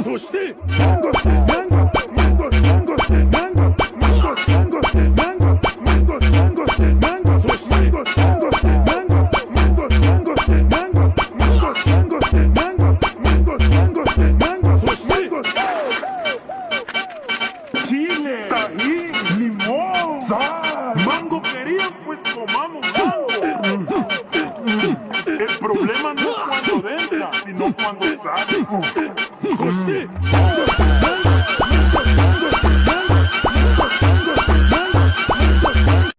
そしてChile, tajín, limón, sal. Mango querían, pues comamos mango. El problema no es cuando entra, sino cuando sale. そして